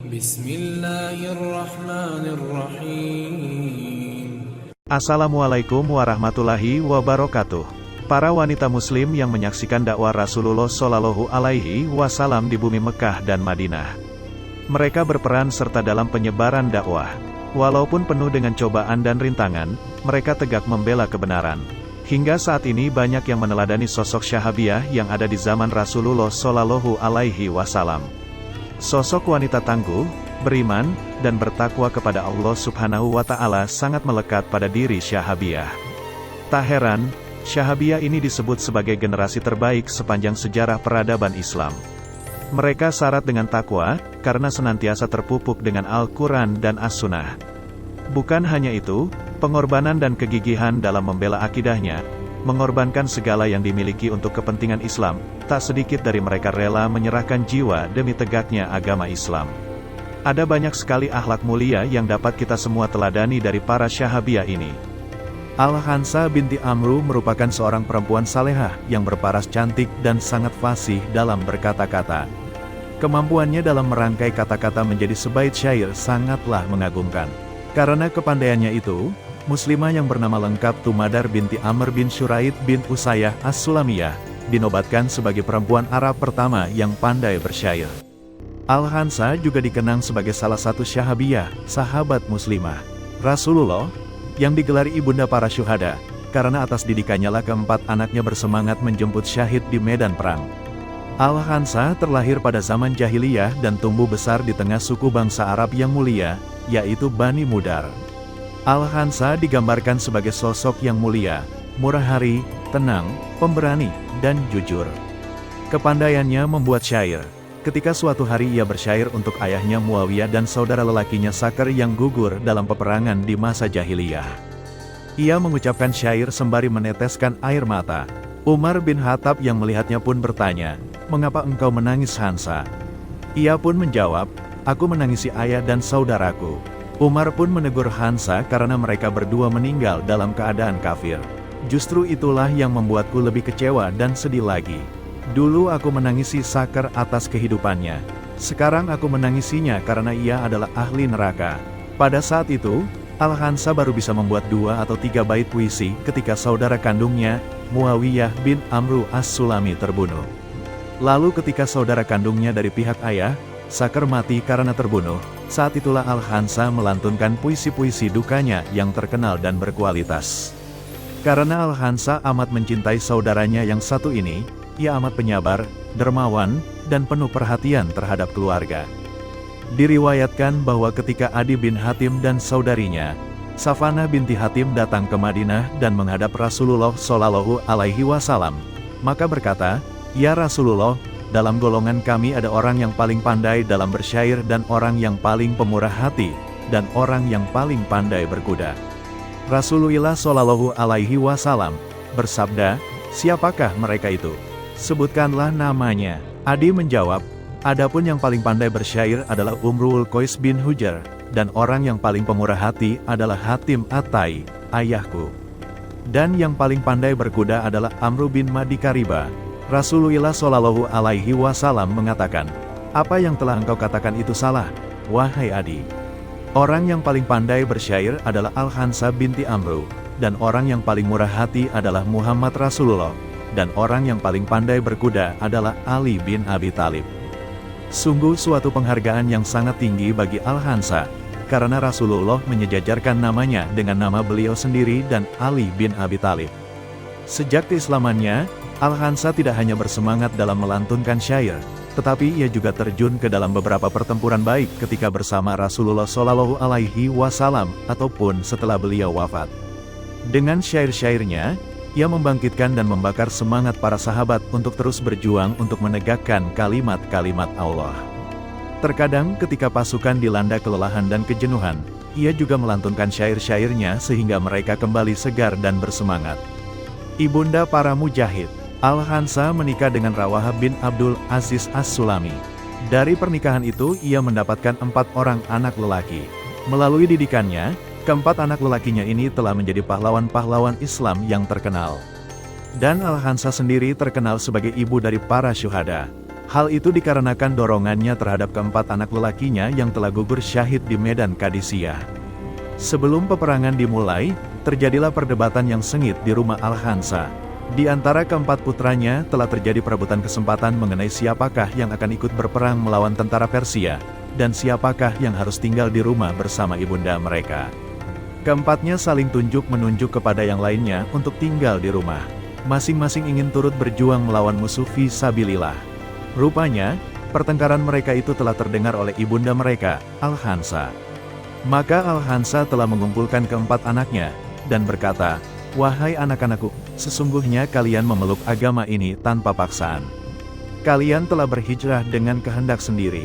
Bismillahirrahmanirrahim. Assalamualaikum warahmatullahi wabarakatuh. Para wanita muslim yang menyaksikan dakwah Rasulullah Shallallahu Alaihi Wasallam di bumi Mekah dan Madinah. Mereka berperan serta dalam penyebaran dakwah. Walaupun penuh dengan cobaan dan rintangan, mereka tegak membela kebenaran. Hingga saat ini banyak yang meneladani sosok Syahabiyah yang ada di zaman Rasulullah Shallallahu Alaihi Wasallam. Sosok wanita tangguh, beriman, dan bertakwa kepada Allah Subhanahu wa Ta'ala sangat melekat pada diri Syahabiyah. Tak heran, Syahabiyah ini disebut sebagai generasi terbaik sepanjang sejarah peradaban Islam. Mereka syarat dengan takwa, karena senantiasa terpupuk dengan Al-Quran dan As-Sunnah. Bukan hanya itu, pengorbanan dan kegigihan dalam membela akidahnya, mengorbankan segala yang dimiliki untuk kepentingan Islam, tak sedikit dari mereka rela menyerahkan jiwa demi tegaknya agama Islam. Ada banyak sekali akhlak mulia yang dapat kita semua teladani dari para Syahabiyah ini. Al-Hansa binti Amru merupakan seorang perempuan salehah yang berparas cantik dan sangat fasih dalam berkata-kata. Kemampuannya dalam merangkai kata-kata menjadi sebaik syair sangatlah mengagumkan. Karena kepandaiannya itu, Muslimah yang bernama lengkap Tumadar binti Amr bin Syuraid bin Usayyah As-Sulamiyah, dinobatkan sebagai perempuan Arab pertama yang pandai bersyair. Al-Hansa juga dikenang sebagai salah satu Syahabiyah, sahabat Muslimah Rasulullah, yang digelari ibunda para syuhada, karena atas didikannya lah keempat anaknya bersemangat menjemput syahid di medan perang. Al-Hansa terlahir pada zaman jahiliyah dan tumbuh besar di tengah suku bangsa Arab yang mulia, yaitu Bani Mudar. Al-Hansa digambarkan sebagai sosok yang mulia, murah hati, tenang, pemberani, dan jujur. Kepandaiannya membuat syair. Ketika suatu hari ia bersyair untuk ayahnya Muawiyah dan saudara lelakinya Sakar yang gugur dalam peperangan di masa jahiliyah. Ia mengucapkan syair sembari meneteskan air mata. Umar bin Khattab yang melihatnya pun bertanya, "Mengapa engkau menangis, Hansa?" Ia pun menjawab, "Aku menangisi ayah dan saudaraku." Umar pun menegur Hansa karena mereka berdua meninggal dalam keadaan kafir. "Justru itulah yang membuatku lebih kecewa dan sedih lagi. Dulu aku menangisi Sakar atas kehidupannya. Sekarang aku menangisinya karena ia adalah ahli neraka." Pada saat itu, Al-Hansa baru bisa membuat 2 atau 3 bait puisi ketika saudara kandungnya, Muawiyah bin Amru As-Sulami terbunuh. Lalu ketika saudara kandungnya dari pihak ayah, Sakar mati karena terbunuh, saat itulah Al-Hansa melantunkan puisi-puisi dukanya yang terkenal dan berkualitas. Karena Al-Hansa amat mencintai saudaranya yang satu ini, ia amat penyabar, dermawan, dan penuh perhatian terhadap keluarga. Diriwayatkan bahwa ketika Adi bin Hatim dan saudarinya, Safanah binti Hatim datang ke Madinah dan menghadap Rasulullah Shallallahu Alaihi Wasallam, maka berkata, "Ya Rasulullah, dalam golongan kami ada orang yang paling pandai dalam bersyair dan orang yang paling pemurah hati, dan orang yang paling pandai berkuda." Rasulullah Shallallahu Alaihi Wasallam bersabda, "Siapakah mereka itu? Sebutkanlah namanya." Adi menjawab, "Adapun yang paling pandai bersyair adalah Umrul Qais bin Hujar, dan orang yang paling pemurah hati adalah Hatim At-Tai, ayahku. Dan yang paling pandai berkuda adalah Amru bin Madi Kariba." Rasulullah Shallallahu Alaihi Wasallam mengatakan, "Apa yang telah engkau katakan itu salah, wahai Adi. Orang yang paling pandai bersyair adalah Al-Hansa binti Amru, dan orang yang paling murah hati adalah Muhammad Rasulullah, dan orang yang paling pandai berkuda adalah Ali bin Abi Thalib." Sungguh suatu penghargaan yang sangat tinggi bagi Al-Hansa, karena Rasulullah menyejajarkan namanya dengan nama beliau sendiri dan Ali bin Abi Thalib. Sejak keislamannya, Al-Hansa tidak hanya bersemangat dalam melantunkan syair, tetapi ia juga terjun ke dalam beberapa pertempuran baik ketika bersama Rasulullah Shallallahu Alaihi Wasallam ataupun setelah beliau wafat. Dengan syair-syairnya, ia membangkitkan dan membakar semangat para sahabat untuk terus berjuang untuk menegakkan kalimat-kalimat Allah. Terkadang ketika pasukan dilanda kelelahan dan kejenuhan, ia juga melantunkan syair-syairnya sehingga mereka kembali segar dan bersemangat. Ibunda para mujahid, Al-Hansa menikah dengan Rawahah bin Abdul Aziz As-Sulami. Dari pernikahan itu ia mendapatkan 4 orang anak lelaki. Melalui didikannya, keempat anak lelakinya ini telah menjadi pahlawan-pahlawan Islam yang terkenal. Dan Al-Hansa sendiri terkenal sebagai ibu dari para syuhada. Hal itu dikarenakan dorongannya terhadap keempat anak lelakinya yang telah gugur syahid di medan Qadisiyah. Sebelum peperangan dimulai, terjadilah perdebatan yang sengit di rumah Al-Khansa. Di antara keempat putranya telah terjadi perebutan kesempatan mengenai siapakah yang akan ikut berperang melawan tentara Persia, dan siapakah yang harus tinggal di rumah bersama ibunda mereka. Keempatnya saling tunjuk-menunjuk kepada yang lainnya untuk tinggal di rumah. Masing-masing ingin turut berjuang melawan musuh fi sabilillah. Rupanya, pertengkaran mereka itu telah terdengar oleh ibunda mereka, Al-Khansa. Maka Al-Khansa telah mengumpulkan keempat anaknya, dan berkata, "Wahai anak-anakku, sesungguhnya kalian memeluk agama ini tanpa paksaan. Kalian telah berhijrah dengan kehendak sendiri.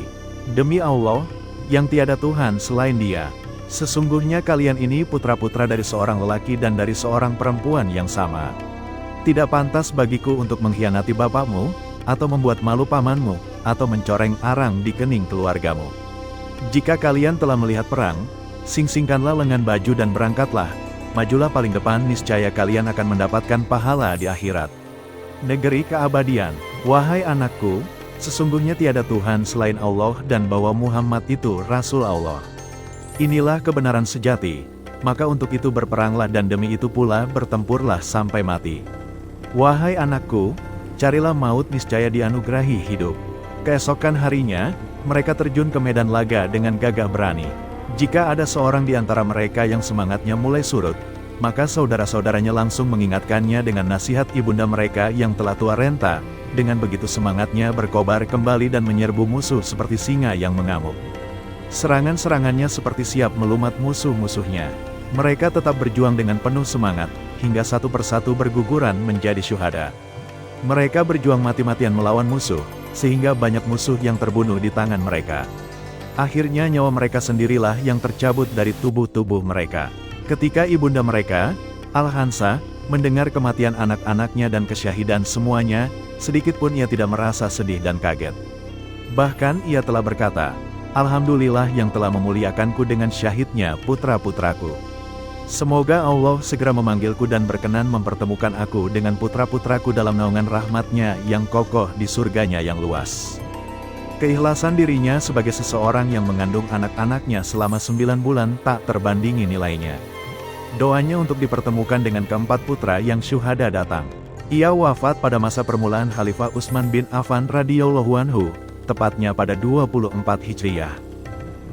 Demi Allah, yang tiada Tuhan selain Dia, sesungguhnya kalian ini putra-putra dari seorang lelaki dan dari seorang perempuan yang sama. Tidak pantas bagiku untuk mengkhianati bapakmu, atau membuat malu pamanmu, atau mencoreng arang di kening keluargamu. Jika kalian telah melihat perang, sing-singkanlah lengan baju dan berangkatlah. Majulah paling depan, niscaya kalian akan mendapatkan pahala di akhirat. Negeri keabadian. Wahai anakku, sesungguhnya tiada Tuhan selain Allah dan bahwa Muhammad itu Rasul Allah. Inilah kebenaran sejati, maka untuk itu berperanglah dan demi itu pula bertempurlah sampai mati. Wahai anakku, carilah maut, niscaya dianugerahi hidup. Keesokan harinya, mereka terjun ke medan laga dengan gagah berani. Jika ada seorang di antara mereka yang semangatnya mulai surut, maka saudara-saudaranya langsung mengingatkannya dengan nasihat ibunda mereka yang telah tua renta. Dengan begitu semangatnya berkobar kembali dan menyerbu musuh seperti singa yang mengamuk. Serangan-serangannya seperti siap melumat musuh-musuhnya. Mereka tetap berjuang dengan penuh semangat, hingga satu persatu berguguran menjadi syuhada. Mereka berjuang mati-matian melawan musuh, sehingga banyak musuh yang terbunuh di tangan mereka. Akhirnya nyawa mereka sendirilah yang tercabut dari tubuh-tubuh mereka. Ketika ibunda mereka, Al-Khansa, mendengar kematian anak-anaknya dan kesyahidan semuanya, sedikit pun ia tidak merasa sedih dan kaget. Bahkan ia telah berkata, "Alhamdulillah yang telah memuliakanku dengan syahidnya putra-putraku. Semoga Allah segera memanggilku dan berkenan mempertemukan aku dengan putra-putraku dalam naungan rahmatnya yang kokoh di surganya yang luas." Keikhlasan dirinya sebagai seseorang yang mengandung anak-anaknya selama 9 bulan tak terbandingi nilainya. Doanya untuk dipertemukan dengan keempat putra yang syuhada datang. Ia wafat pada masa permulaan Khalifah Utsman bin Affan radhiyallahu anhu, tepatnya pada 24 Hijriah.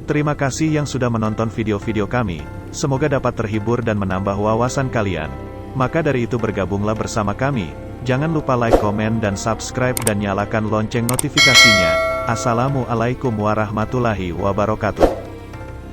Terima kasih yang sudah menonton video-video kami, semoga dapat terhibur dan menambah wawasan kalian. Maka dari itu bergabunglah bersama kami, jangan lupa like, komen dan subscribe dan nyalakan lonceng notifikasinya. Assalamualaikum warahmatullahi wabarakatuh.